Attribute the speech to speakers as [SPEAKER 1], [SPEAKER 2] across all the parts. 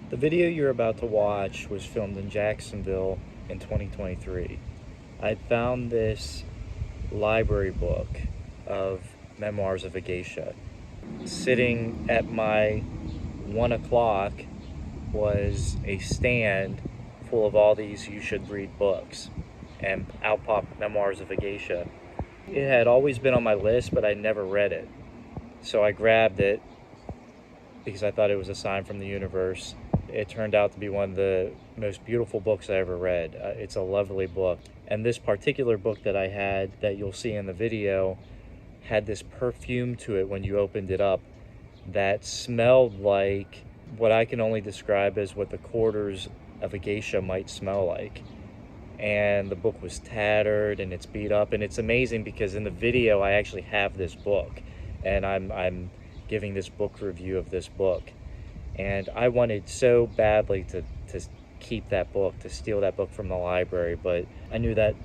[SPEAKER 1] The video you're about to watch was filmed in Jacksonville in 2023. I found this library book of Memoirs of a Geisha. Sitting at my 1 o'clock was a stand full of all these you should read books, and out popped Memoirs of a Geisha. It had always been on my list, but I never read it. So I grabbed it because I thought it was a sign from the universe. It turned out to be one of the most beautiful books I ever read. It's a lovely book. And this particular book that I had, that you'll see in the video, had this perfume to it when you opened it up that smelled like what I can only describe as what the quarters of a geisha might smell like. And the book was tattered and it's beat up, and it's amazing because in the video I actually have this book, and I'm giving this book review of this book, and I wanted so badly to keep that book, to steal that book from the library, but I knew that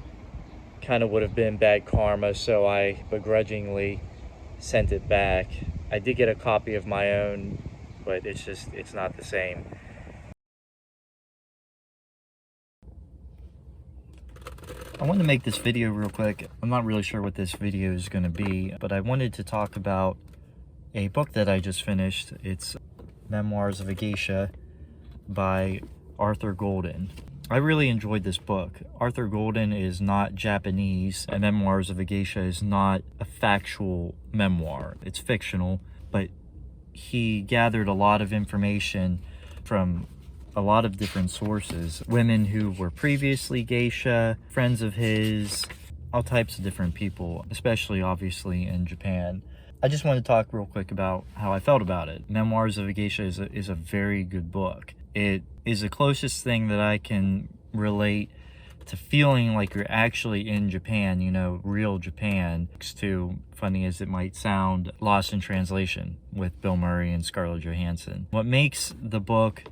[SPEAKER 1] kind of would have been bad karma, so I begrudgingly sent it back. I did get a copy of my own, but it's not the same. I wanted to make this video real quick. I'm not really sure what this video is going to be, but I wanted to talk about a book that I just finished. It's Memoirs of a Geisha by Arthur Golden. I really enjoyed this book. Arthur Golden is not Japanese, and Memoirs of a Geisha is not a factual memoir. It's fictional, but he gathered a lot of information from a lot of different sources. Women who were previously geisha, friends of his, all types of different people, especially obviously in Japan. I just want to talk real quick about how I felt about it. Memoirs of a Geisha is a very good book. It is the closest thing that I can relate to feeling like you're actually in Japan, you know, real Japan, next to, funny as it might sound, Lost in Translation with Bill Murray and Scarlett Johansson. What makes the book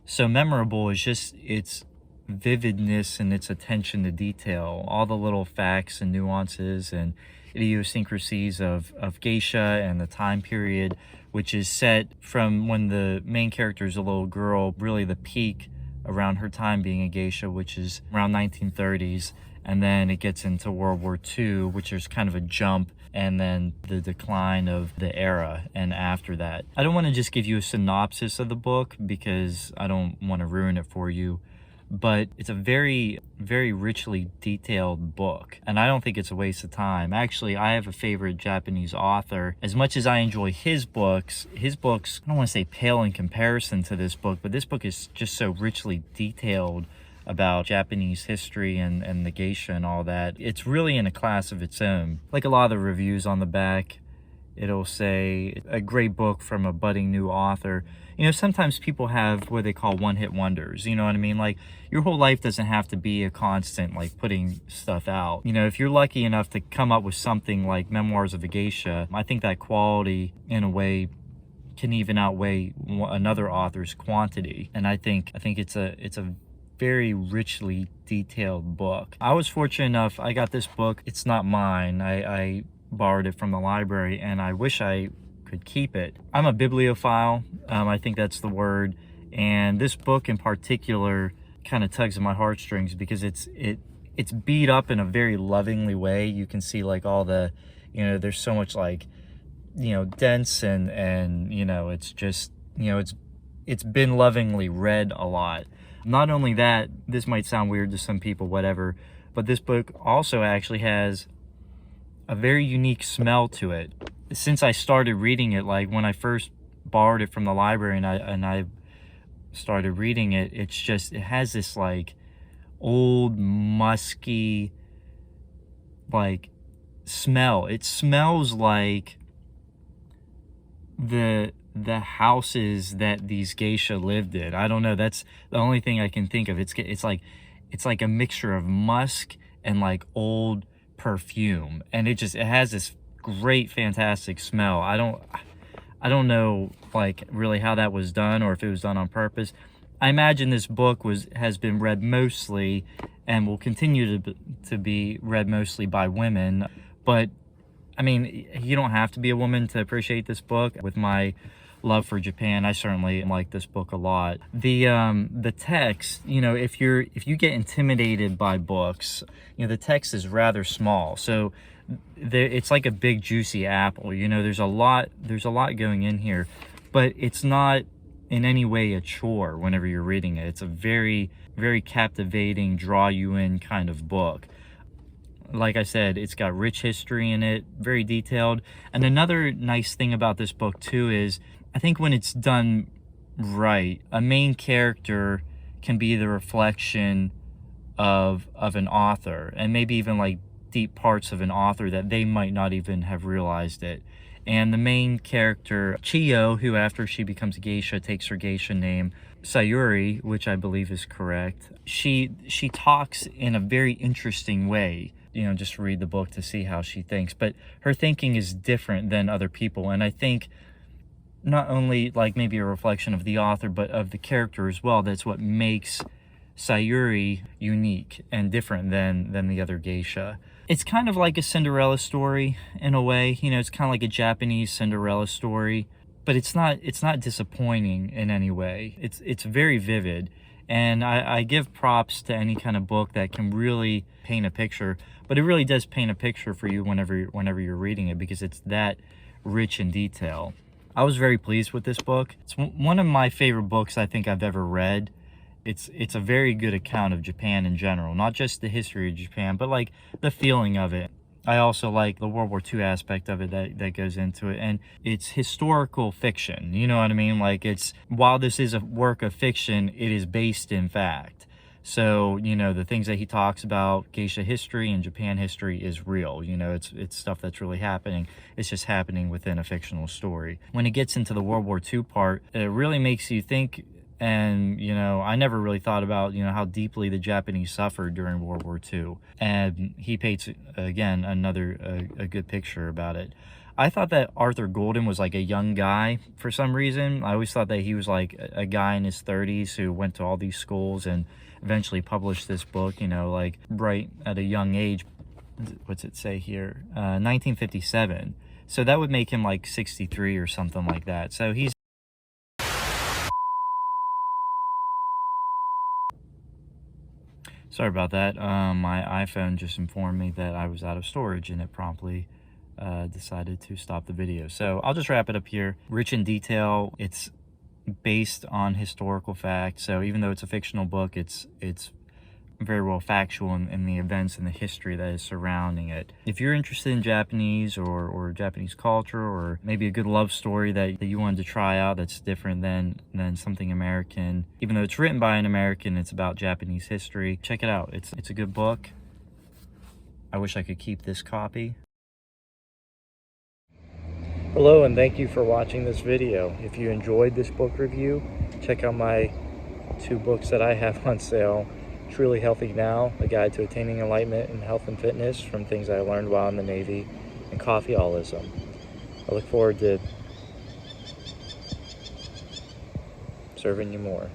[SPEAKER 1] so memorable is just its vividness and its attention to detail, all the little facts and nuances and idiosyncrasies of geisha and the time period, which is set from when the main character is a little girl, really the peak around her time being a geisha, which is around 1930s, and then it gets into World War II, which is kind of a jump, and then the decline of the era and after that. I don't want to just give you a synopsis of the book because I don't want to ruin it for you, but it's a very, very richly detailed book, and I don't think it's a waste of time. Actually, I have a favorite Japanese author. As much as I enjoy his books, I don't want to say pale in comparison to this book, but this book is just so richly detailed about Japanese history and the geisha and all that. It's really in a class of its own. Like a lot of the reviews on the back, it'll say a great book from a budding new author. You know, sometimes people have what they call one-hit wonders, you know what I mean? Like, your whole life doesn't have to be a constant, like, putting stuff out. You know, if you're lucky enough to come up with something like Memoirs of a Geisha, I think that quality, in a way, can even outweigh another author's quantity. And I think it's a very richly detailed book. I was fortunate enough, I got this book. It's not mine. I borrowed it from the library, and I wish I could keep it. I'm a bibliophile, I think that's the word, and this book in particular kind of tugs at my heartstrings because it's beat up in a very lovingly way. You can see like all the, you know, there's so much like, you know, dents and you know, it's just, you know, it's been lovingly read a lot. Not only that, this might sound weird to some people, whatever, but this book also actually has a very unique smell to it. Since I started reading it, like when I first borrowed it from the library and I started reading it, it has this like old musky like smell. It smells like the houses that these geisha lived in. I don't know, that's the only thing I can think of. It's like a mixture of musk and like old perfume, and it has this great fantastic smell. I don't know like really how that was done or if it was done on purpose. I imagine this book has been read mostly and will continue to be read mostly by women, but I mean, you don't have to be a woman to appreciate this book. With my love for Japan. I certainly like this book a lot. The text, you know, if you get intimidated by books, you know, the text is rather small. So it's like a big juicy apple. You know, there's a lot going in here, but it's not in any way a chore whenever you're reading it. It's a very, very captivating, draw you in kind of book. Like I said, it's got rich history in it, very detailed. And another nice thing about this book too is, I think when it's done right, a main character can be the reflection of an author, and maybe even like deep parts of an author that they might not even have realized it. And the main character, Chiyo, who after she becomes a geisha takes her geisha name, Sayuri, which I believe is correct, she talks in a very interesting way. You know, just read the book to see how she thinks. But her thinking is different than other people. And I think not only like maybe a reflection of the author, but of the character as well. That's what makes Sayuri unique and different than the other geisha. It's kind of like a Cinderella story in a way. You know, it's kind of like a Japanese Cinderella story, but it's not disappointing in any way. It's very vivid, and I give props to any kind of book that can really paint a picture. But it really does paint a picture for you whenever you're reading it, because it's that rich in detail. I was very pleased with this book. It's one of my favorite books I think I've ever read. It's a very good account of Japan in general, not just the history of Japan, but like the feeling of it. I also like the World War II aspect of it that goes into it. And it's historical fiction, you know what I mean? Like, while this is a work of fiction, it is based in fact. So, you know, the things that he talks about, geisha history and Japan history, is real. You know, it's stuff that's really happening. It's just happening within a fictional story. When it gets into the World War II part, it really makes you think. And, you know, I never really thought about, you know, how deeply the Japanese suffered during World War II. And he paints, again, a good picture about it. I thought that Arthur Golden was like a young guy for some reason. I always thought that he was like a guy in his 30s who went to all these schools and eventually published this book, you know, like right at a young age. What's it say here? 1957. So that would make him like 63 or something like that. So he's... Sorry about that. My iPhone just informed me that I was out of storage, and it promptly decided to stop the video. So I'll just wrap it up here. Rich in detail. It's based on historical fact. So even though it's a fictional book, it's very well factual in the events and the history that is surrounding it. If you're interested in Japanese or Japanese culture, or maybe a good love story that you wanted to try out that's different than something American, even though it's written by an American, it's about Japanese history, check it out. It's a good book. I wish I could keep this copy. Hello, and thank you for watching this video. If you enjoyed this book review, check out my 2 books that I have on sale. Truly Healthy Now, A Guide to Attaining Enlightenment in Health and Fitness from Things I Learned While in the Navy, and Coffeeholism. I look forward to serving you more.